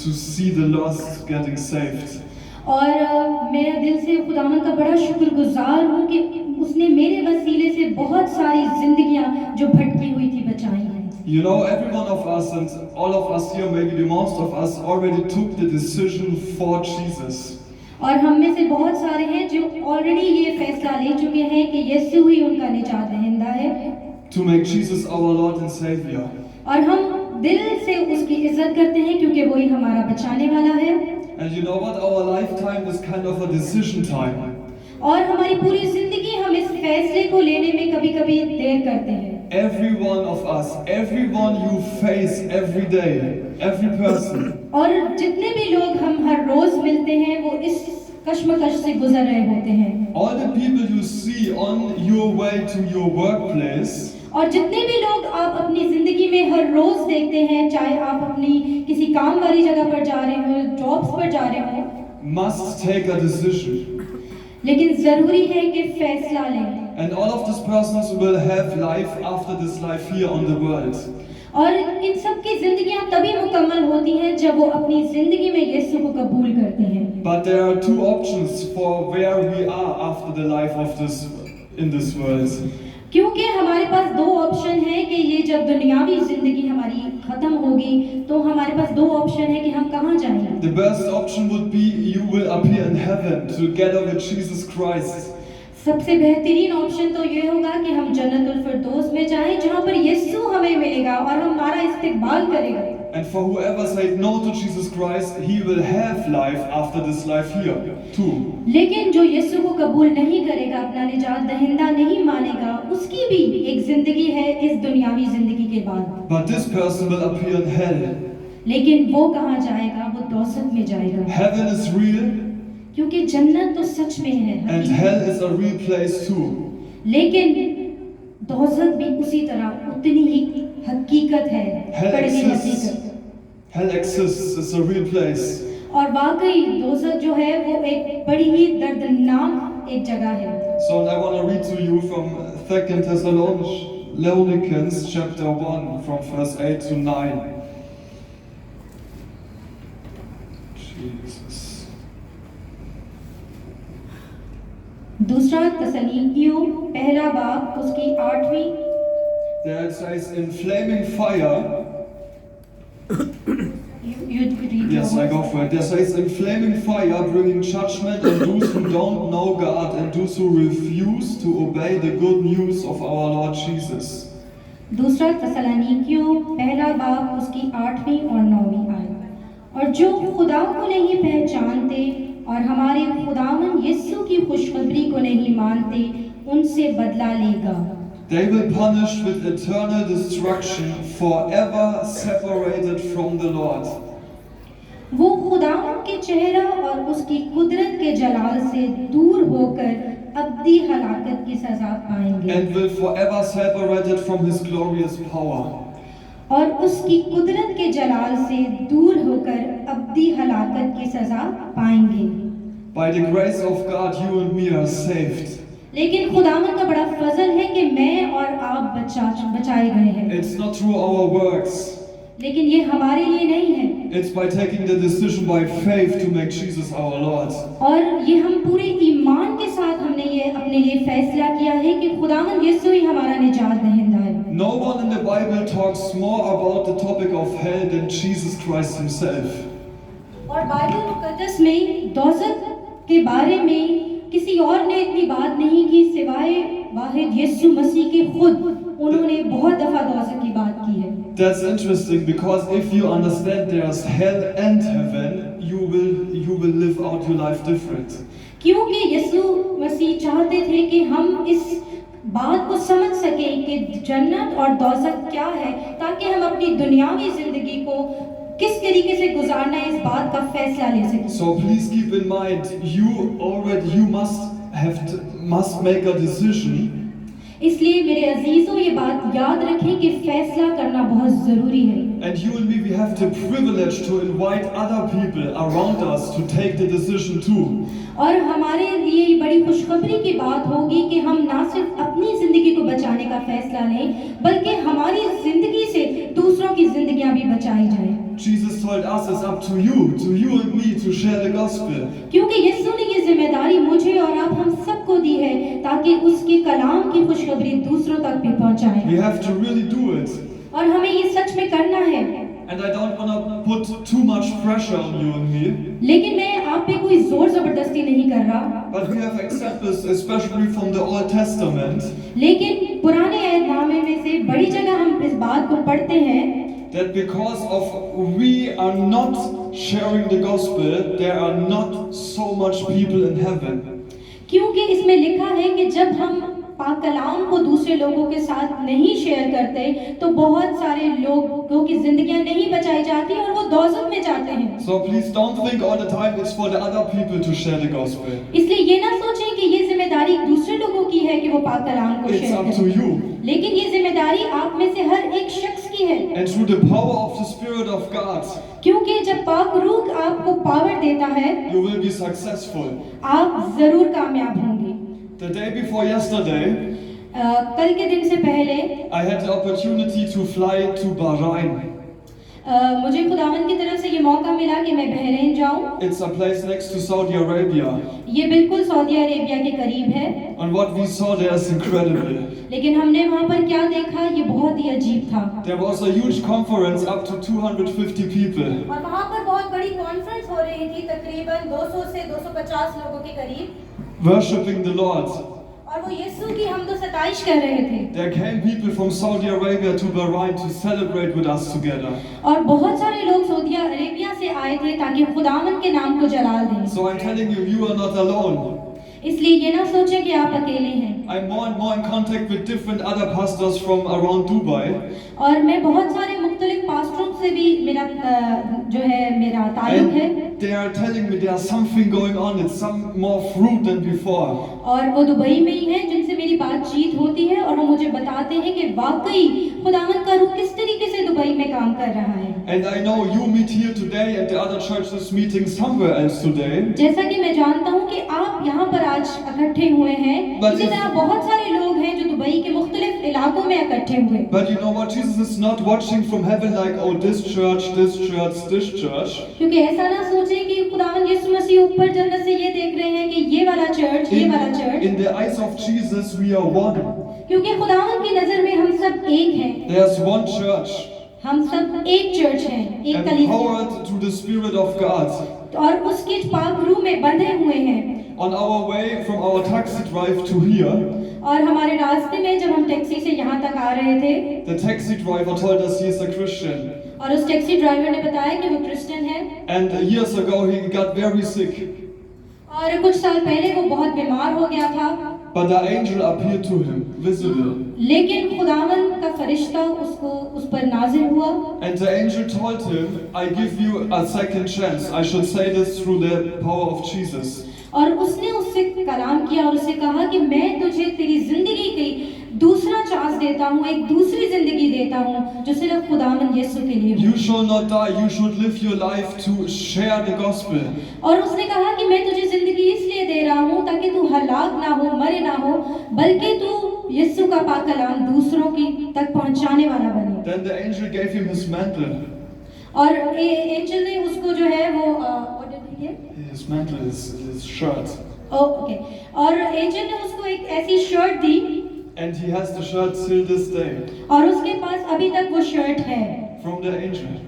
to see the lost getting saved. और मैं दिल से खुदावंद का बड़ा शुक्रगुजार हूँ कि उसने मेरे वसीले से बहुत सारी जिंदगियाँ जो भटकी हुई थी बचाई हैं। You know, every one of us and all of us here, maybe the most of us, already took the decision for Jesus. और हम में से बहुत सारे हैं जो ऑलरेडी ये फैसला ले चुके हैं कि यीशु ही उनका निजात दहिंदा है। To make Jesus our Lord and Savior. और हम दिल से उसकी इज्जत करते हैं क्योंकि वही हमारा बचाने वाला है। And you know what? Our lifetime is kind of a decision time. और हमारी पूरी जिंदगी हम इस फैसले को लेने में कभी-कभी देर करते हैं। Every one of us, everyone you face every day, every person. और जितने भी लोग हम हर रोज मिलते हैं वो इस कश्मकश से गुजर रहे होते हैं। All the people you see on your way to your workplace. और जितने भी लोग आप अपनी जिंदगी में हर रोज देखते हैं, चाहे आप अपनी किसी काम वाली जगह पर जा रहे हो, जॉब्स पर जा रहे हो, must take a decision. लेकिन जरूरी है कि फैसला लें। And all of these persons will have life after this life here on the world. और इन सब की जिंदगियां तभी मुकम्मल होती हैं जब वो अपनी जिंदगी में यीशु को कबूल करते हैं। But there are two options for where we are after the life of this in this world. क्योंकि हमारे पास दो ऑप्शन है कि ये जब दुनियावी जिंदगी हमारी खत्म होगी तो हमारे पास दो ऑप्शन है कि हम कहाँ जाएंगे। The best option would be you will appear in heaven together with Jesus Christ. सबसे बेहतरीन ऑप्शन तो ये होगा कि हम जन्नतुल फिरदौस में जाएं जहाँ पर यीशु हमें मिलेगा और हमारा इस्तकबाल करेगा। And for whoever said no to Jesus Christ, he will have life after this life here too. लेकिन जो यीशु को कबूल नहीं करेगा, अपना निजात दहिंदा नहीं मानेगा, उसकी भी एक जिंदगी है इस दुनियावी जिंदगी के बाद। But this person will appear in hell. लेकिन वो कहाँ जाएगा? वो दोज़ख में जाएगा। Heaven is real. क्योंकि जन्नत तो सच में है। And hell is a real place too. लेकिन दोज़ख भी उसी तरह उतनी ही हकीकत है। Hell exists. It's a real place. और वाकई दोज़ख जो है वो एक बड़ी ही दर्दनाक एक जगह है। So I want to read to you from 2 Thessalonians chapter 1 from verse 8 to 9. Jesus. दूसरा तसलीकियों पहला बाब उसकी 8वीं। There it says in flaming fire. You read. Yes, I go for it. There says in flaming fire, bringing judgment on those who don't know God and those who refuse to obey the good news of our Lord Jesus. दूसरा तसलीकियों पहला बाब उसकी 8वीं और 9वीं आयत। और जो खुदा को नहीं पहचानते और हमारे खुदावन यीशु की खुशखबरी को नहीं मानते, उनसे बदला लेगा। They will punish with eternal destruction, forever separated from the Lord. वो खुदावन के चेहरा और उसकी कुदरत के जलाल से दूर होकर अब्दी हलाकत की सजा पाएंगे। And will forever separated from His glorious power. और उसकी कुदरत के जलाल से दूर होकर अब्दी हलाकत की सजा पाएंगे। By the grace of God, you and me are saved. लेकिन खुदावन का बड़ा फजल है कि मैं और आप बचाए गए हैं। It's not through our works. लेकिन ये हमारे लिए नहीं है। It's by taking the decision by faith to make Jesus our Lord. और ये हम पूरे ईमान के साथ हमने ये अपने लिए फैसला किया है कि खुदावन यीशु ही हमारा निजात दहिंदा है। No one in the Bible talks more about the topic of hell than Jesus Christ Himself. और बाइबल मुकद्दस में दोज़ख के बारे में किसी और ने इतनी बात नहीं की सिवाय वाहिद यीशु मसीह के खुद। उन्होंने बहुत दफा दोज़ख की बात की है। That's interesting because if you understand there's hell and heaven, you will live out your life different. क्योंकि यीशु मसीह चाहते थे कि हम इस बात को समझ सकें कि जन्नत और दोज़ख क्या है, ताकि हम अपनी दुनियावी जिंदगी को किस तरीके से गुजारना है इस बात का फैसला ले सकें। So please keep in mind, you must make a decision. इसलिए मेरे अजीजों ये बात याद रखें कि फैसला करना बहुत जरूरी है। And you and me, we have the privilege to invite other people around us to take the decision too. और हमारे लिए ये बड़ी खुशखबरी की बात होगी कि हम ना सिर्फ अपनी जिंदगी को बचाने का फैसला लें, बल्कि हमारी जिंदगी से दूसरों की जिंदगियां भी बचाई जाएं। Jesus told us it's up to you and me to share the gospel. क्योंकि यीशु ने ये जिम्मेदारी मुझे और आप हम सबको दी है ताकि उसके कलाम की खुशखबरी दूसरों तक भी पहुंचाएं। We have to really do it. और हमें ये सच में करना है। And I don't want to put too much pressure on you and me. लेकिन मैं आप पे कोई जोर जबरदस्ती नहीं कर रहा। But we have examples, especially from the Old Testament. लेकिन पुराने अहदनामे में से बड़ी जगह हम इस बात को पढ़ते हैं That because of we are not sharing the gospel, there are not so much people in heaven. क्योंकि इसमें लिखा है कि जब हम पाक कलाम को दूसरे लोगों के साथ नहीं शेयर करते तो बहुत सारे लोगों की जिंदगियां नहीं बचाई जाती और वो दोज़ख में जाते हैं। So please don't think all the time it's for the other people to share the gospel. इसलिए ये ना सोचें कि ये जिम्मेदारी दूसरे लोगों की है कि वो पाक कलाम को It's शेयर up to करें। you. लेकिन ये जिम्मेदारी आप में से हर एक शख्स की है। And through the power of the Spirit of God, क्योंकि जब पाक रूह आपको पावर देता है, you will be successful. आप जरूर कामयाब होंगे। The day before yesterday, कल के दिन से पहले I had the opportunity to fly to Bahrain. मुझे खुदावंद की तरफ से ये मौका मिला कि मैं बहरीन जाऊं। It's a place next to Saudi Arabia. ये बिल्कुल सऊदी अरेबिया के करीब है। And what we saw there is incredible. लेकिन हमने वहाँ पर क्या देखा ये बहुत ही अजीब था। There was a huge conference up to 250 people. और वहाँ पर बहुत बड़ी कॉन्फ्रेंस हो रही थी, तकरीबन 200 से 250 लोगों के करीब, Worshipping the Lord. और वो यीशु की हमदो सताइश कर रहे थे। There came people from Saudi Arabia to Bahrain to celebrate with us together. और बहुत सारे लोग सऊदी अरेबिया से आए थे ताकि खुदावंद के नाम को जलाल दें। So I'm telling you, you are not alone. इसलिए ये ना सोचें कि आप अकेले हैं। I'm more and more in contact with different other pastors from around Dubai. और मैं बहुत सारे मुख्तलिफ पास्टरों से भी मेरा जो है मेरा ताल्लुक है। And they are telling me there's something going on. It's some more fruit than before. और वो दुबई में ही हैं जिनसे मेरी बातचीत होती है और वो मुझे बताते हैं कि वाकई खुदावंद का रूह किस तरीके से दुबई में काम कर रहा है। And I know you meet here today and the other church is meeting somewhere else today. जैसा कि मैं जानता हूँ कि आप यहाँ पर आज इकट्ठे हुए हैं, इसी तरह बहुत सारे लोग हैं जो दुबई के मुख्तलिफ इलाकों में इकट्ठे हुए। But you know what? Jesus is not watching from heaven like, oh, this church, this church, this church. क्योंकि ऐसा ना सोचें कि खुदावंद यीशु मसीह ऊपर जन्नत से ये देख रहे हैं कि ये वाला चर्च, ये वाला church. In the eyes of Jesus, we are one. क्योंकि खुदावंद की नजर में हम सब एक हैं। There's one church. हम सब एक चर्च हैं, एक कलीसिया। Empowered through the Spirit of God. और उसके पाक रूह में बंधे हुए हैं। On our way from our taxi drive to here, और हमारे रास्ते में जब हम टैक्सी से यहाँ तक आ रहे थे, the taxi driver told us he is a Christian. और उस टैक्सी ड्राइवर ने बताया कि वो क्रिश्चियन है। And years ago he got very sick. और कुछ साल पहले वो बहुत बीमार हो गया था। But the angel appeared to him, visible. लेकिन खुदावंद का फरिश्ता उस पर नाजिल हुआ। And the angel told him, I give you a second chance. I should say this through the power of Jesus. और उसने उससे कलाम किया और उससे कहा कि मैं तुझे तेरी जिंदगी की दूसरा चांस देता हूँ, एक दूसरी जिंदगी देता हूँ जो सिर्फ खुदावंद यीशु के लिए हो। You shall not die. You should live your life to share the gospel. और उसने कहा कि मैं तुझे जिंदगी इसलिए दे रहा हूँ ताकि तू हलाक ना हो, मरे ना हो, बल्कि तू यीशु का पाक कलाम दूसरों की तक पहुँचाने वाला बने। Then the angel gave him his mantle. और एंजल ने उसको जो है वो what did he give? His mantle, his shirt. Okay, और एंजल ने उसको एक ऐसी shirt the. And he has the shirt till this day. और उसके पास अभी तक वो शर्ट है। From the angel.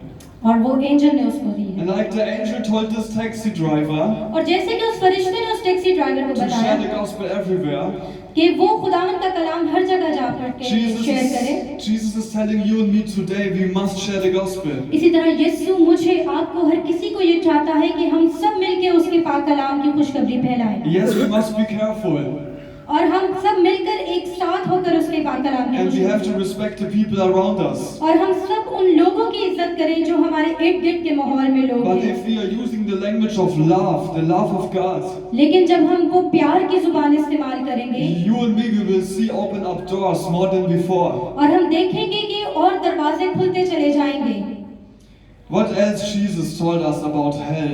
और वो एंजल ने उसको दी है। And like the angel told this taxi driver और जैसे कि उस फरिश्ते ने उस टैक्सी ड्राइवर को to share बताया the gospel everywhere, कि वो खुदावंद का कलाम हर जगह जा कर के शेयर करे, Jesus is telling you and me today we must share the gospel. इसी तरह यीशु मुझे आपको हर किसी को ये चाहता है कि हम सब मिलके उसके पाक कलाम की खुशखबरी फैलाएं। Yes, we must be careful. और हम सब मिलकर एक साथ होकर उसके पाक कलाम की And we have to खुशखबरी, respect the people around us. और हम सब उन लोगों की इज्जत करें जो हमारे इर्द गिर्द के माहौल में लोग But हैं। if we are using the language of love, the love of God, लेकिन जब हम वो प्यार की जुबान इस्तेमाल करेंगे, you and me, we will see open up doors more than before. और हम देखेंगे कि और दरवाजे खुलते चले जाएंगे। What else Jesus told us about hell?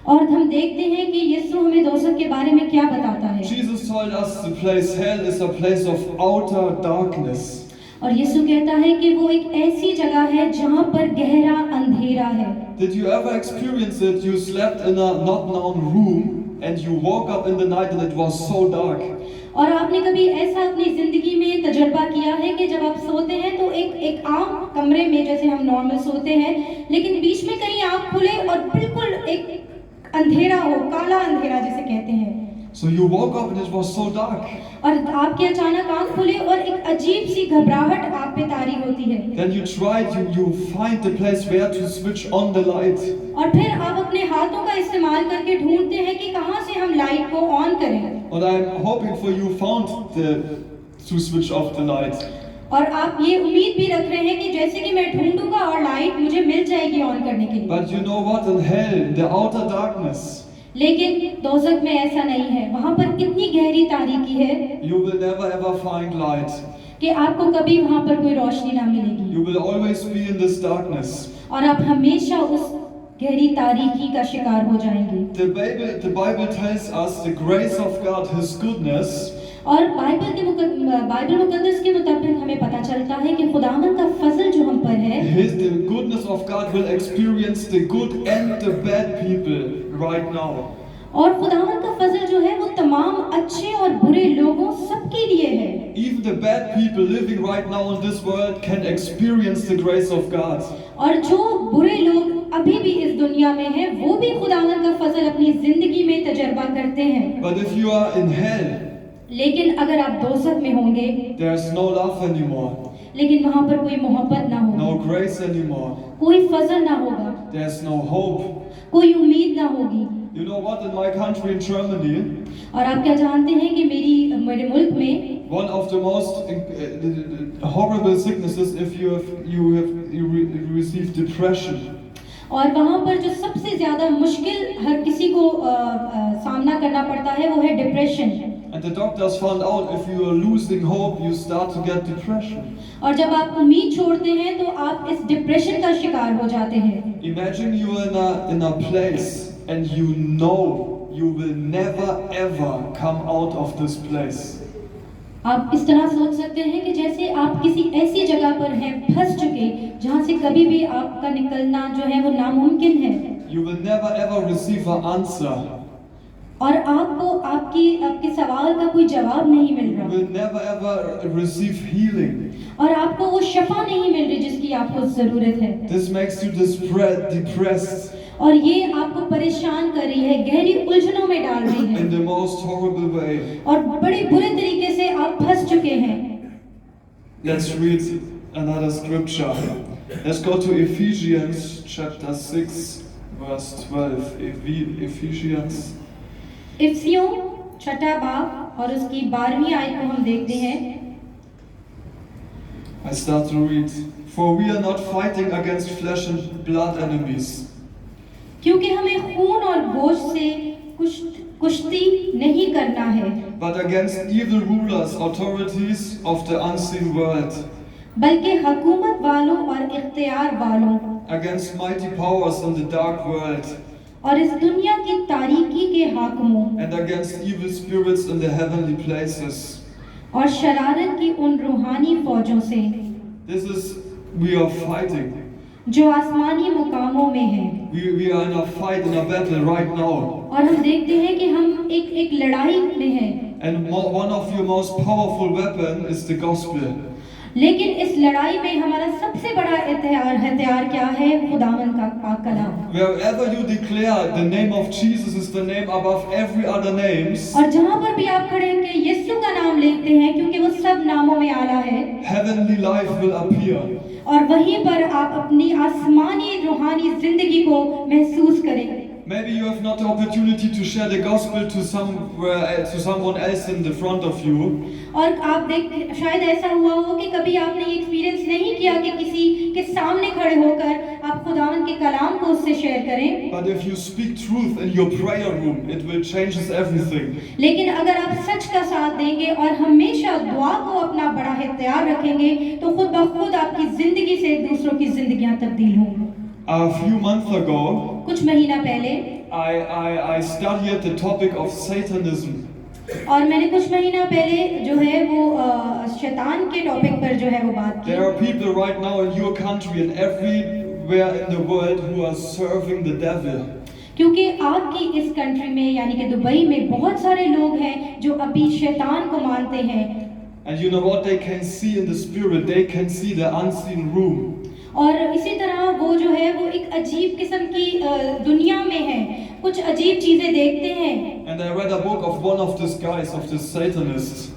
और हम देखते हैं कि यीशु हमें दोज़ख के बारे में क्या बताता है। Jesus told us the place hell is a place of outer darkness. और यीशु कहता है कि वो एक ऐसी जगह है जहाँ पर गहरा अंधेरा है। Did you ever experience it? You slept in a not known room and you woke up in the night and it was so dark. और आपने कभी ऐसा अपनी जिंदगी में तजुर्बा किया है कि जब आप सोते हैं तो एक आम कमरे में जैसे हम नॉर्मल सोते हैं, लेकिन बीच में कहीं आँख खुले और बिल्कुल एक अंधेरा हो, काला अंधेरा जिसे कहते हैं। So you woke up and it was so dark. और आपके अचानक आँख खुले और एक अजीब सी घबराहट आप पे तारी होती है। Then you tried, you find the place where to switch on the light. और फिर आप अपने हाथों का इस्तेमाल करके ढूंढते हैं कि कहाँ से हम लाइट को ऑन करें। And I'm hoping for you found to switch off the light. और आप ये उम्मीद भी रख रहे हैं कि जैसे कि मैं ढूंढूंगा और लाइट मुझे मिल जाएगी ऑन करने के लिए। But you know what? In hell, in the outer darkness, लेकिन दोज़ख में ऐसा नहीं है। वहाँ पर इतनी गहरी तारीकी है you will never ever find light. कि आपको कभी वहाँ पर कोई रोशनी ना मिलेगी। You will always be in this darkness. और आप हमेशा उस गहरी तारीकी का शिकार हो जाएंगे। The Bible tells us the grace of God, His goodness. और बाइबल मुकद्दस के मुताबिक हमें पता चलता है कि खुदावंद का फजल जो हम पर है, The goodness of God will experience the good and the bad people right now. और खुदावंद का फजल जो है वो तमाम अच्छे और बुरे लोगों सबके लिए है। Even the bad people living right now in this world can experience the grace of God. और जो बुरे लोग अभी भी इस दुनिया में हैं, वो भी खुदावंद का फजल अपनी जिंदगी में तजर्बा करते हैं। But if you are in hell, लेकिन अगर आप दोज़ख में होंगे, there's no love anymore, लेकिन वहाँ पर कोई मोहब्बत ना होगी, no grace anymore, कोई फजल ना होगा, there's no hope. कोई उम्मीद ना होगी। You know what? In my country, in Germany, और आप क्या जानते हैं कि मेरे मुल्क में one of the most horrible sicknesses if you receive depression. और वहाँ पर जो सबसे ज़्यादा मुश्किल हर किसी को सामना करना पड़ता है वो है depression. And the doctors found out if you are losing hope, you start to get depression. और जब आप उम्मीद छोड़ते हैं तो आप इस डिप्रेशन का शिकार हो जाते हैं। Imagine you in a place and you know you will never ever come out of this place. आप इस तरह सोच सकते हैं कि जैसे आप किसी ऐसी जगह पर हैं, फंस चुके, जहाँ से कभी भी आपका निकलना जो है वो नामुमकिन है। You will never ever receive an answer. और आपको आपके सवाल का कोई जवाब नहीं मिल You रहा। will never ever receive healing. और आपको वो शफा नहीं मिल रही जिसकी आपको जरूरत है। This makes you depressed और ये आपको परेशान कर रही है, गहरी उलझनों में डाल रही है। in the most horrible way. और बड़े बुरे तरीके से आप फंस चुके हैं। Let's read another scripture. Let's go to Ephesians chapter 6 verse 12. Ephesians. इफिसियों छठा बाब और उसकी 12वीं आयत को हम देखते हैं। I start to read. For we are not fighting against flesh and blood enemies. क्योंकि हमें खून और गोश्त से कुश्ती नहीं करना है, But against evil rulers, authorities of the unseen world. बल्कि हुकूमत वालों और इख्तियार वालों, Against mighty powers in the dark world. और इस दुनिया की तारीकी के हाकिमों, And against evil spirits in the heavenly places. और शरारत की उन रूहानी फौजों से We are fighting. जो आसमानी मुकामों में हैं। We are in a fight, in a battle right now. और हम देखते हैं कि हम एक लड़ाई में हैं। And one of your most powerful weapon is the gospel. लेकिन इस लड़ाई में हमारा सबसे बड़ा हथियार क्या है? खुदावंद का पाक कलाम। Wherever you declare the name of Jesus is the name above every other names. और जहाँ पर भी आप खड़े होकर यीशु का नाम लेते हैं, क्योंकि वो सब नामों में आला है, Heavenly life will appear. और वहीं पर आप अपनी आसमानी रूहानी जिंदगी को महसूस करेंगे। Maybe you have not the opportunity to share the gospel to someone else in the front of you. और आप शायद ऐसा हुआ हो कि कभी आपने ये एक्सपीरियंस नहीं किया कि किसी के सामने खड़े होकर आप खुदावंद के कलाम को उससे शेयर करें। But if you speak truth in your prayer room, it will changes everything. लेकिन अगर आप सच का साथ देंगे और हमेशा दुआ को अपना बड़ा हथियार रखेंगे, तो खुद ब खुद आपकी जिंदगी से दूसरों की जिंदगियां तब्दील होंगी। A few months ago, कुछ महीना पहले I studied the topic of Satanism. और मैंने कुछ महीना पहले जो है वो शैतान के टॉपिक पर जो है वो बात की। There are people right now in your country and everywhere in the world who are serving the devil. क्योंकि आपकी इस कंट्री में यानी कि दुबई में बहुत सारे लोग हैं जो अभी शैतान को मानते हैं। And you know what they can see in the spirit? They can see the unseen room. और इसी तरह वो जो है वो एक अजीब किस्म की दुनिया में है, कुछ अजीब चीजें देखते हैं। And I read a book of one of these guys, of this Satanists.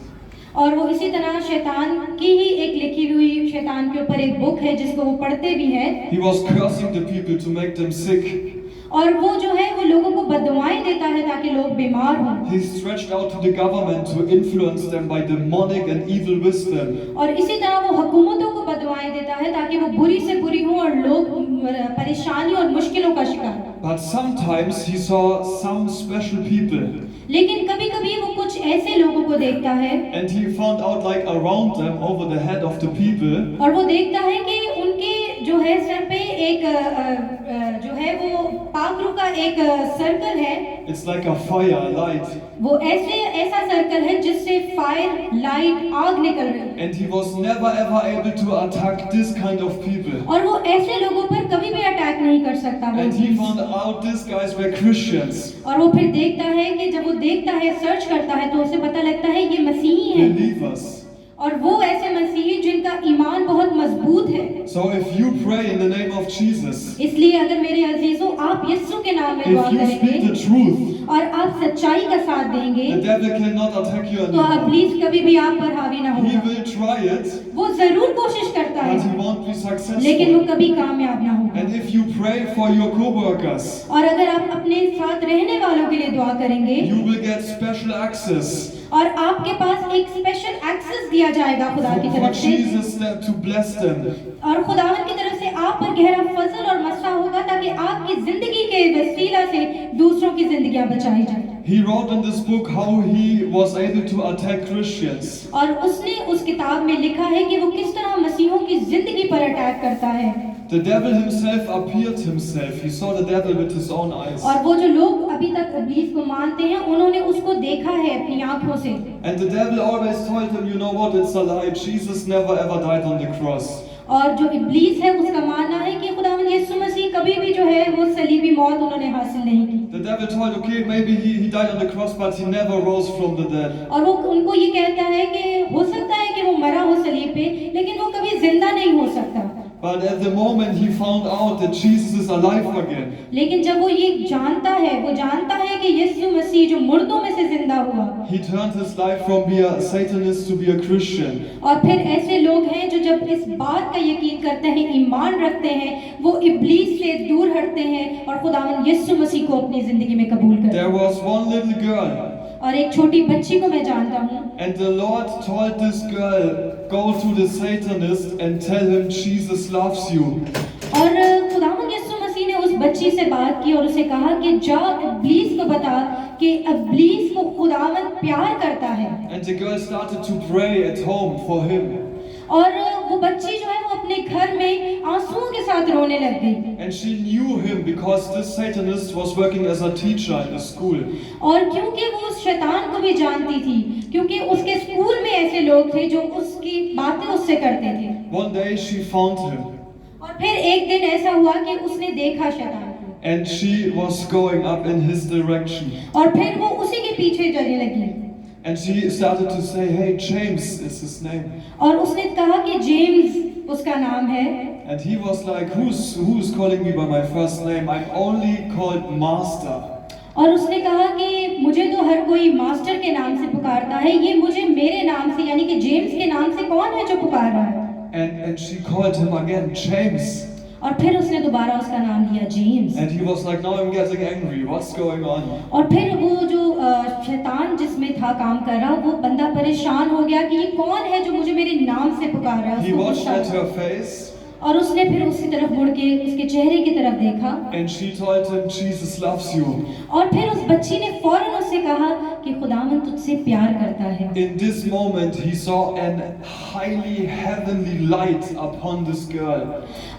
और वो इसी तरह शैतान की ही एक लिखी हुई शैतान के ऊपर एक बुक है जिसको वो पढ़ते भी हैं। He was cursing the people to make them sick. और वो जो है वो लोगों को बददुआएं देता है ताकि लोग बीमार हों। He stretched out to the government to influence them by demonic and evil wisdom. और इसी तरह वो हुकूमतों को बददुआएं देता है ताकि वो बुरी से बुरी हों और लोग परेशानी और मुश्किलों का शिकार हों। But sometimes he saw some special people. लेकिन कभी-कभी वो कुछ ऐसे लोगों को देखता है And he found out like around them, over the head of the people, और वो देखता है कि उनके जो है सर पे एक जो है वो पाखरू का एक सर्कल है। it's like a fire, a light. वो ऐसा सर्कल है जिससे फायर लाइट आग निकल रही है। And he was never ever able to attack this kind of people. और वो ऐसे लोगों पर कभी भी अटैक नहीं कर सकता वो। And he found out these guys were Christians, और वो फिर देखता है कि जब वो देखता है सर्च करता है तो उसे पता लगता है ये मसीही हैं believers. और वो ऐसे मसीही जिनका ईमान बहुत मजबूत है। So if you pray in the name of Jesus, इसलिए अगर मेरे अजीजों आप यीशु के नाम में दुआ if you speak करेंगे the truth, और आप सच्चाई का साथ देंगे the devil cannot attack you तो anymore. इब्लीस कभी भी आप पर हावी ना He होगा। will try it, वो जरूर कोशिश करता but he है won't be लेकिन वो successful. कभी कामयाब ना होगा। And if you pray for your co-workers, और अगर आप अपने साथ रहने वालों के लिए दुआ करेंगे you will get special access और आपके पास एक स्पेशल एक्सेस दिया जाएगा खुदा की for तरफ से Jesus to bless them. और खुदावन की तरफ से आप पर गहरा फजल और मसरा होगा ताकि आपकी जिंदगी के वसीला से दूसरों की जिंदगियां बचाई जाए। He wrote in this book how he was able to attack Christians. और उसने उस किताब में लिखा है कि वो किस तरह मसीहों की जिंदगी पर अटैक करता है। The devil himself appeared himself. He saw the devil with his own eyes. और वो जो लोग अभी तक इब्लीस को मानते हैं उन्होंने उसको देखा है अपनी आंखों से। And the devil always told him, you know what, it's a lie. Jesus never ever died on the cross. और जो इब्लीस है उसका मानना है कि खुदावंद यीशु मसीह कभी भी जो है वो सलीबी मौत उन्होंने हासिल नहीं की। The devil told, okay, maybe he died on the cross, but he never rose from the dead. और वो उनको ये कहता है कि हो सकता है कि वो मरा हो सलीब पे लेकिन वो कभी जिंदा नहीं हो सकता। But at the moment he found out that Jesus is alive again, लेकिन जब वो ये जानता है कि यीशु मसीह जो मुर्दों में से जिंदा हुआ he turned his life from being a Satanist to be a Christian. और फिर ऐसे लोग हैं जो जब इस बात का यकीन करते हैं, ईमान रखते हैं, वो इब्लीस से दूर हटते हैं और खुदावंद यीशु मसीह को अपनी जिंदगी में कबूल करते There हैं। was one little girl, और एक छोटी बच्ची को मैं जानता हूँ and the Lord told this girl, go to the Satanist and tell him Jesus loves you. और खुदावंद यीशु मसीह ने उस बच्ची से बात की और उसे कहा कि जा इब्लीस को बता कि इब्लीस को खुदावंद प्यार करता है। And the girl started to pray at home for him. और वो बच्ची जो है वो अपने घर में आंसुओं के साथ रोने लग गई। And she knew him because this Satanist was working as a teacher in the school. और क्योंकि वो उस शैतान को भी जानती थी क्योंकि उसके स्कूल में ऐसे लोग थे जो उसकी बातें उससे करते थे। One day she found him और फिर एक दिन ऐसा हुआ कि उसने देखा शैतान को and she was going up in his direction. और फिर वो उसी के पीछे चलने लगी। And she started to say, hey, James is his name. और उसने कहा कि जेम्स उसका नाम है। And he was like, who's calling me by my first name? I'm only called Master. और उसने कहा कि मुझे तो हर कोई मास्टर के नाम से पुकारता है, ये मुझे मेरे नाम से यानी कि जेम्स के नाम से कौन है जो पुकार रहा है? And she called him again, James. और फिर उसने दोबारा उसका नाम लिया James. And he was like, now I'm getting angry. What's going on? और फिर वो जो शैतान जिसमें था काम कर रहा वो बंदा परेशान हो गया कि ये कौन है जो मुझे मेरे नाम से पुकार रहा है। He उसको watched गुस्सा at her face और उसने फिर उसकी तरफ मुड़ के उसके चेहरे की तरफ देखा and she told him, Jesus loves you. और फिर उस बच्ची ने फौरन उससे कहा कि खुदावंद तुझसे प्यार करता है। In this moment, he saw an highly heavenly light upon this girl.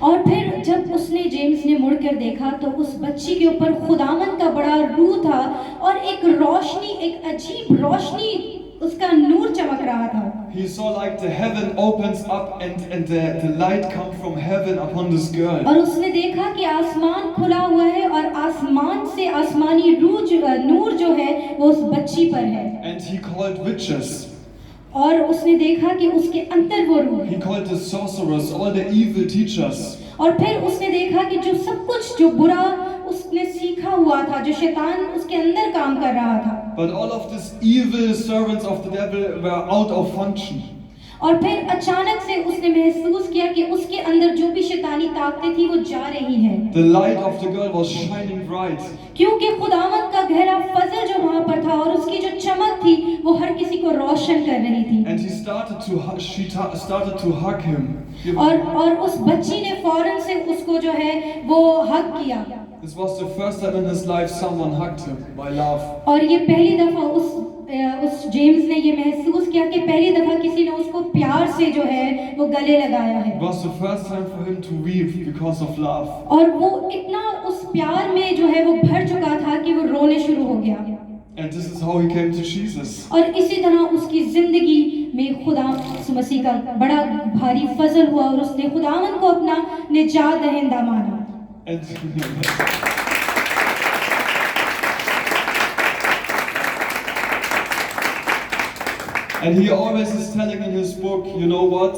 और फिर जब उसने जेम्स ने मुड़कर देखा तो उस बच्ची के ऊपर खुदावंद का बड़ा रूह था और एक रोशनी, एक अजीब रोशनी, उसका नूर चमक रहा था। He saw like the heaven opens up and the light come from heaven upon this girl. और उसने देखा कि आसमान खुला हुआ है और आसमान से आसमानी नूर जो है वो उस बच्ची पर है। And he called witches. और उसने देखा कि उसके अंदर वो रूह है। He called the sorcerers, all the evil teachers. और फिर उसने देखा कि जो सब कुछ जो बुरा उसने सीखा हुआ था, जो शैतान उसके अंदर काम कर रहा था, But all of these evil servants of the devil were out of function. और फिर अचानक से उसने महसूस किया कि उसके अंदर जो भी शैतानी ताकतें थी वो जा रही हैं। The light of the girl was shining bright. क्योंकि खुदावंद का गहरा फजल जो वहाँ पर था और उसकी जो चमक थी वो हर किसी को रोशन कर रही थी। And she started to hug him. और उस बच्ची ने फौरन से उसको जो है वो हग किया। This was the first time in his life someone hugged him by love. और ये पहली दफा उस जेम्स ने ये महसूस किया कि पहली दफा किसी ने उसको प्यार से जो है वो गले लगाया है। It was the first time for him to weep because of love. और वो इतना उस प्यार में जो है वो भर चुका था कि वो रोने शुरू हो गया। And this is how he came to Jesus. और इसी तरह उसकी जिंदगी में खुदा मसीह का बड़ा भारी फजल हुआ और उसने खुदावंद को अपना निजात दहिंदा माना। And he always is telling in his book, you know what?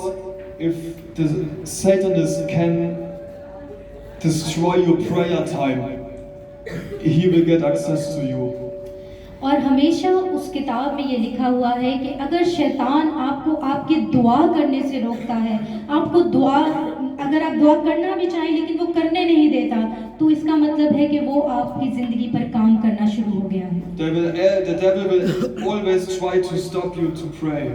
If the Satanist can destroy your prayer time, he will get access to you. और हमेशा उस किताब में ये लिखा हुआ है कि अगर शैतान आपको आपकी दुआ करने से रोकता है, आपको दुआ, अगर आप दुआ करना भी चाहें लेकिन वो करने नहीं देता, तो इसका मतलब है कि वो आपकी जिंदगी पर काम करना शुरू हो गया है। The devil will always try to stop you to pray.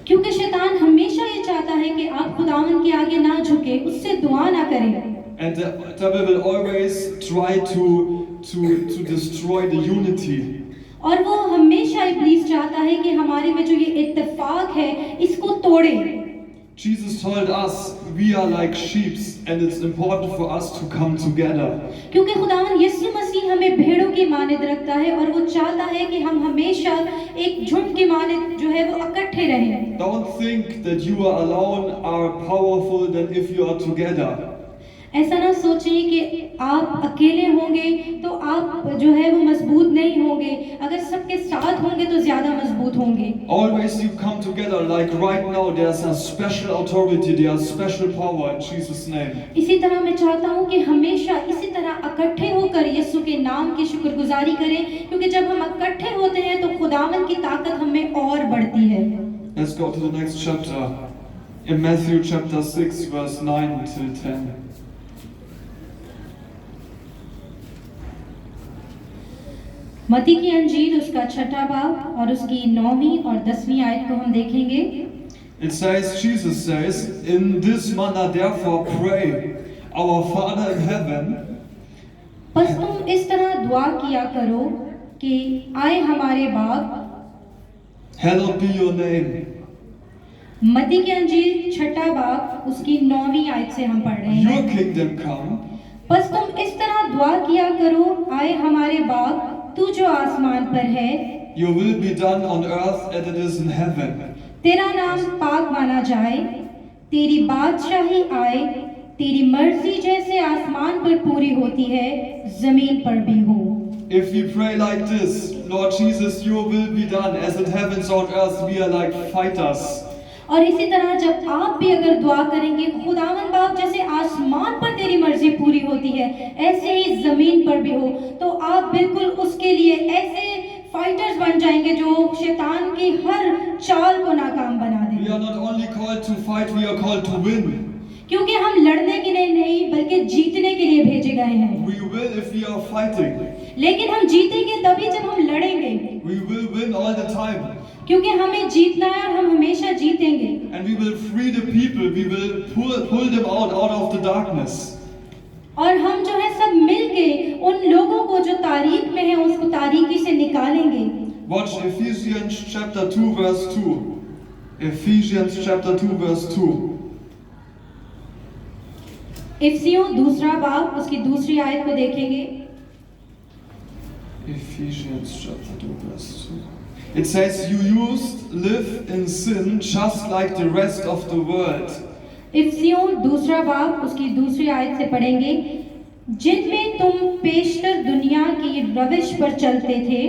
क्योंकि शैतान हमेशा ये चाहता है कि आप खुदावंद के आगे ना झुके, उससे दुआ ना करें। And the devil will always try to destroy the unity. और वो हमेशा इब्लीस चाहता है कि हमारे में जो ये इत्तेफाक है इसको तोड़े। Jesus told us we are like sheep and it's important for us to come together. क्योंकि खुदावंद यीशु मसीह हमें भेड़ों की मानद रखता है और वो चाहता है कि हम हमेशा एक झुंड की मानद जो है वो इकट्ठे रहें। Don't think that you are alone are powerful than if you are together. ऐसा ना सोचें कि आप अकेले होंगे तो आप जो है वो मजबूत नहीं होंगे, अगर सबके साथ होंगे तो ज्यादा मजबूत होंगे। Always you come together, like right now there's a special authority, there's special power in Jesus' name. इसी तरह मैं चाहता हूँ कि हमेशा इसी तरह इकट्ठे होकर यीशु के नाम की शुक्रगुजारी करें, क्योंकि जब हम इकट्ठे होते हैं तो खुदावंद की ताकत हमें और बढ़ती है। Let's go to the next chapter. In Matthew chapter 6 verse 9 till 10. मत्ती की अंजील उसका 6वां बाब और उसकी 9वीं और 10वीं आयत को हम देखेंगे। It says, Jesus says, in this manner therefore pray, our Father in heaven. बस तुम इस तरह दुआ किया करो कि आए हमारे बाप, Hallowed be your name. मत्ती की अंजील 6वां बाब उसकी 9वीं आयत से हम पढ़ रहे हैं। Your kingdom come. बस तुम इस तरह दुआ किया करो, आए हमारे बाप तू जो आसमान पर है, Your will be done on earth as it is in heaven. तेरा नाम पाक माना जाए, तेरी बादशाही आए, तेरी मर्जी जैसे आसमान पर पूरी होती है जमीन पर भी हो। If we pray like this, Lord Jesus, your will be done as it happens on earth, we are like fighters. और इसी तरह जब आप भी अगर दुआ करेंगे, खुदावंद बाप जैसे आसमान पर तेरी मर्जी पूरी होती है ऐसे ही जमीन पर भी हो, तो आप बिल्कुल उसके लिए ऐसे फाइटर्स बन जाएंगे जो शैतान की हर चाल को नाकाम बना देंगे। We are not only called to fight, we are called to win. क्योंकि हम लड़ने के लिए नहीं बल्कि जीतने के लिए भेजे गए हैं। We will if we are fighting. लेकिन हम जीतेंगे तभी जब हम लड़ेंगे। We will win all the time. क्योंकि हमें जीतना है और हम हमेशा जीतेंगे। And we will free the people. We will pull them out of the darkness. और हम जो है सब मिलके उन लोगों को जो तारीक में है उसको तारीकी से निकालेंगे। Watch Ephesians chapter 2 verse 2. Ephesians chapter 2 verse 2. इफिसियों दूसरा बाब उसकी दूसरी आयत को देखेंगे। Ephesians chapter 2 verse 2. It says, you used to live in sin just like the rest of the world. इफिसियों दूसरा बाब उसकी दूसरी आयत से पढ़ेंगे, जिनमें तुम पेशतर दुनिया की रविश पर चलते थे,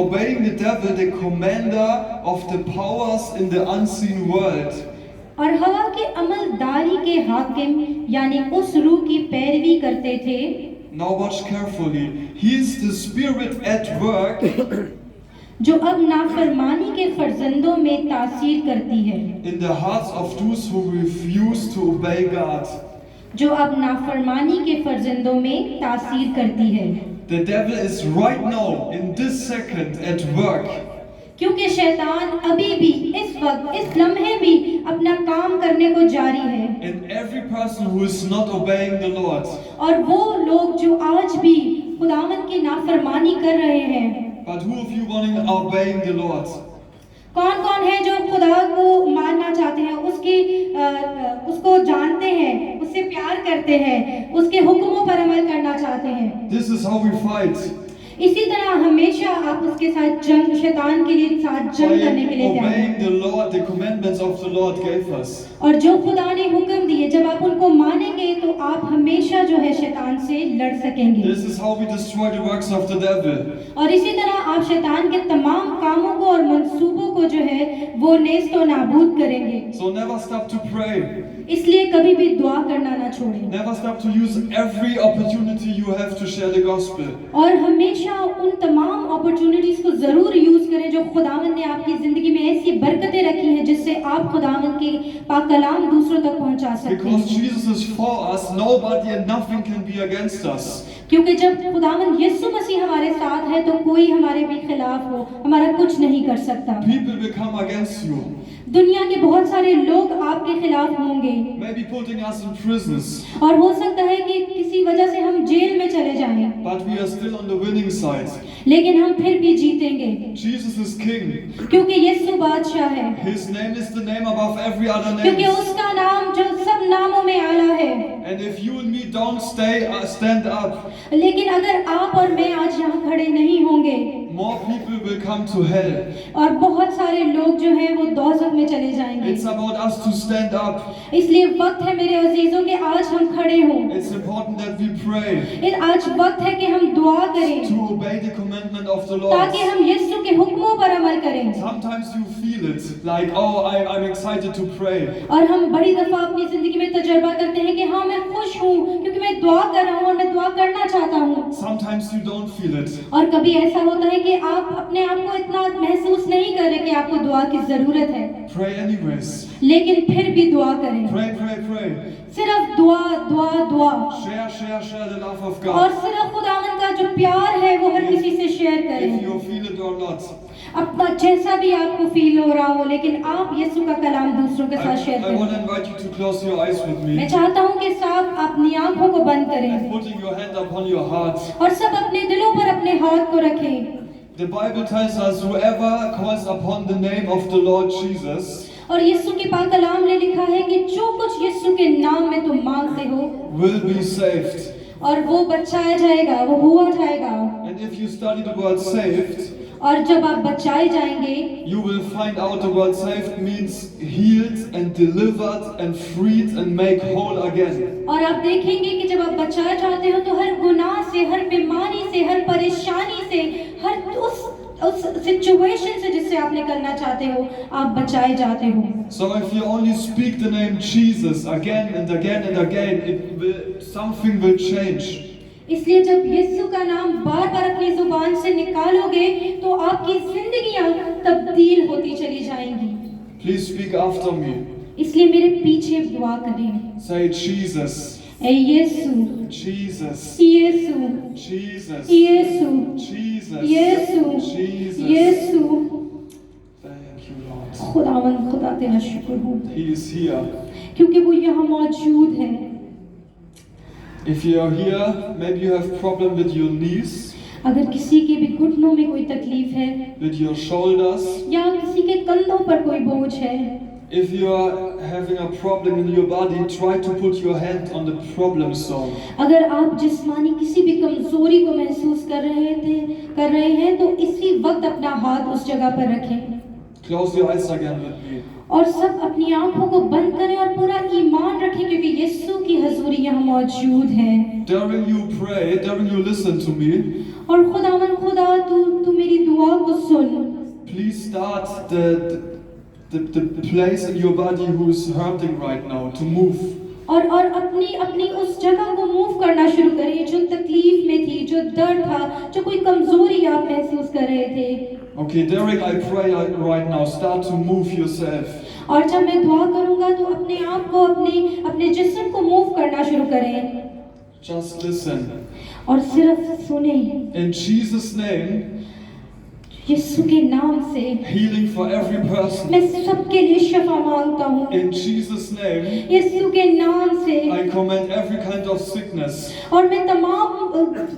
obeying the devil, the commander of the powers in the unseen world. और हवा के अमलदारी के हाकिम यानी उस रूह की पैरवी करते थे। Now watch carefully. He is the spirit at work. जो अब नाफरमानी के फर्जंदों में तासीर करती है। In the hearts of those who refuse to obey God. जो अब नाफरमानी के फर्जंदों में तासीर करती है। The devil is right now in this second at work. क्योंकि शैतान अभी भी इस वक्त इस लम्हे भी अपना काम करने को जारी है। In every person who is not obeying the Lord. और वो लोग जो आज भी खुदावंद की नाफरमानी कर रहे हैं। But who of you wanting obeying the Lord? कौन कौन है जो खुदा को मानना चाहते हैं, उसको जानते हैं, उससे प्यार करते हैं, उसके हुक्मों पर अमल करना चाहते हैं? This is how we fight. इसी तरह हमेशा आप उसके साथ जंग, शैतान के लिए साथ जंग करने के लिए तैयार हैं। Obeying the Lord, the commandments of the Lord gave us. और जो खुदा ने हुक्म दिए, जब आप उनको मानेंगे तो आप हमेशा जो है शैतान से लड़ सकेंगे। This is how we destroy the works of the devil. और इसी तरह आप शैतान के तमाम कामों को और मंसूबों को जो है वो नेस्त और नाबूद करेंगे। So never stop to pray. इसलिए कभी भी दुआ करना ना छोड़ें। Never stop to use every opportunity you have to share the gospel. और हमेशा उन तमाम अपॉर्चुनिटीज को जरूर यूज करें जो खुदावंद ने आपकी जिंदगी में ऐसी बरकतें रखी हैं जिससे आप खुदावंद के पाक कलाम दूसरों तक पहुंचा सकते Because हैं। Jesus is for us, nobody and nothing can be against us. क्योंकि जब खुदावंद यीशु मसीह हमारे साथ है तो कोई हमारे भी खिलाफ हो हमारा कुछ नहीं कर सकता। People will come against you. दुनिया के बहुत सारे लोग आपके खिलाफ होंगे। Maybe putting us in prisons. और हो सकता है कि किसी वजह से हम जेल में चले जाएं। But we are still on the winning side. लेकिन हम फिर भी जीतेंगे। Jesus is king. क्योंकि यीशु बादशाह है। His name is the name above every other क्योंकि name. उसका नाम जो सब नामों में आला है। And if you and me don't stand up, लेकिन अगर आप और मैं आज यहाँ खड़े नहीं होंगे, more people will come to hell. और बहुत सारे लोग जो हैं वो दोज़ख में चले जाएंगे। It's about us to stand up. इसलिए वक्त है मेरे अजीजों कि आज हम खड़े हों। It's important that we pray आज वक्त है कि हम दुआ करें to obey the commandment of the Lord. ताकि हम यीशु के हुक्मों पर अमल करें। Sometimes you feel it like, oh, I'm excited to pray. और हम बड़ी दफा अपनी जिंदगी में तजुर्बा करते हैं कि हाँ मैं खुश हूँ क्योंकि मैं दुआ कर रहा हूँ और मैं दुआ करना चाहता हूँ। Sometimes you don't feel it. और कभी ऐसा होता है कि आप अपने आप को इतना महसूस नहीं कर रहे कि आपको दुआ की जरूरत है। Pray anyways. लेकिन फिर भी दुआ करें। Pray. सिर्फ दुआ दुआ दुआ। Share the love of और God. सिर्फ खुदावंद का जो प्यार है वो हर किसी से शेयर If करें। you feel it or not. अपना जैसा भी आपको फील हो रहा हो, लेकिन आप यीशु का कलाम दूसरों के साथ शेयर I want to करें। invite you to close your eyes with मैं me. चाहता हूँ कि सब अपनी आंखों को बंद And करें putting your hand upon your heart. और सब अपने दिलों पर अपने हाथ को रखें। The Bible tells us whoever calls upon the name of the Lord Jesus और यीशु के पाक कलाम ने लिखा है कि जो कुछ यीशु के नाम में तुम मांगते हो will be saved. और वो बचाया जाएगा, वो हुआ जाएगा। And if you study the word saved, और जब आप बचाए जाएंगे you will find out the word saved means healed and delivered and freed and make whole again. और आप देखेंगे कि जब आप बचाए जाते हो तो हर गुनाह से, हर बीमारी से, हर परेशानी से, हर उस सिचुएशन से जिससे आप निकलना चाहते हो आप बचाए जाते हो। So if you only speak the name Jesus again and again and again, something will change. इसलिए जब यीशु का नाम बार बार अपनी जुबान से निकालोगे तो आपकी जिंदगियां तब्दील होती चली जाएंगी। Please speak after me. इसलिए मेरे पीछे दुआ करें। Say Jesus. ए यीशु, Jesus. यीशु, Jesus. यीशु, Jesus. यीशु, Jesus. यीशु, तेरा शुक्र हो, He is here. क्योंकि वो यहाँ मौजूद है। If you are here, maybe you have problem with your knees, अगर किसी के भी घुटनों में कोई तकलीफ है with your shoulders. या किसी के कंधों पर कोई बोझ है, If you are having a problem in your body, try to put your hand on the problem zone. अगर आप जिस्मानी किसी भी कमजोरी को महसूस कर रहे हैं तो इसी वक्त अपना हाथ उस जगह पर रखें Close your eyes again with me. और सब अपनी आंखों को बंद करें और पूरा ईमान रखें, क्योंकि यीशु की हजूरी यहाँ मौजूद है। During you pray, during you listen to me, और खुदा तू मेरी दुआ को सुन। please start the place in your body who is hurting right now to move. और अपनी उस जगह को मूव करना शुरू करिए जो तकलीफ में थी, जो दर्द था, जो कोई कमजोरी आप महसूस कर रहे थे। Okay, Derek, I pray right now. Start to move yourself. और जब मैं दुआ करूंगा तो अपने आप को अपने जिस्म को मूव करना शुरू करें Just listen. और सिर्फ सुने। In Jesus' name, यीशु के नाम से healing for every person. मैं सबके लिए शफा मांगता हूँ। In Jesus' name, यीशु के नाम से I command every kind of sickness. और मैं तमाम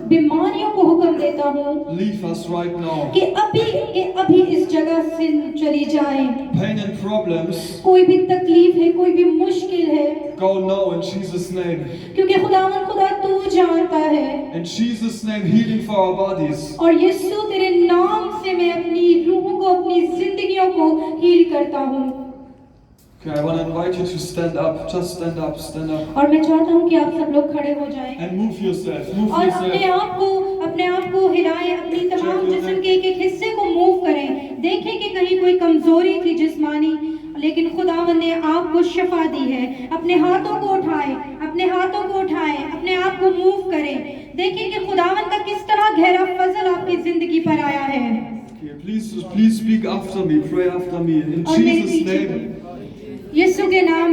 बीमारियों को हुक्म देता हूँ Leave us right now. कि अभी इस जगह से चली जाएं। Pain and problems, कोई भी तकलीफ है, कोई भी मुश्किल है, go now in Jesus' name. क्योंकि खुदा तू जानता है। In Jesus' name, healing for our bodies. और यीशु तेरे नाम से मैं अपनी रूहों को, अपनी जिंदगियों को हील करता हूँ। Okay, I want to invite you to stand up. Just stand up, stand up. और मैं चाहता हूँ कि आप सब लोग खड़े हो जाएं And move yourself, move और yourself. अपने आप को हिलाएं, अपनी तमाम जिस्म के एक हिस्से को मूव करें। देखें कि कहीं कोई कमजोरी थी जिस्मानी, लेकिन खुदावंद ने आपको शफा दी है। अपने हाथों को उठाएं, अपने आप को मूव करें। देखें कि खुदावंद का किस तरह गहरा फजल आपकी जिंदगी पर आया है। Okay, please speak after me, pray after me. In और मेरे Jesus' पीछे name. यीशु के नाम